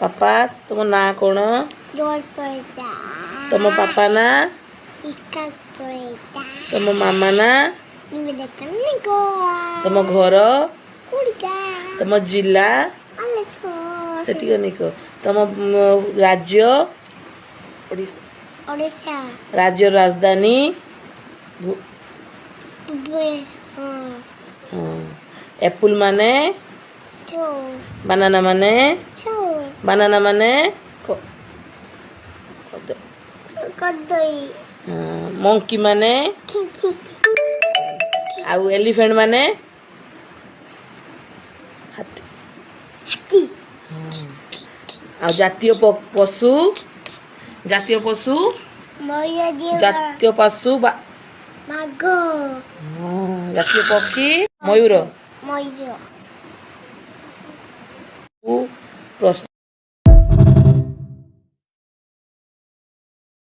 पापा तुम ना कौन तुम पापा ना तुम मामा ना तुम घर तुम जिला निको तुम राज्य राज्य राजधानी एप्पल माने बनाना माने मंकी माने आउ एलिफेंट माने हाथी आ जातीय पशु जातीय पशु जातीय पक्षी मयूर।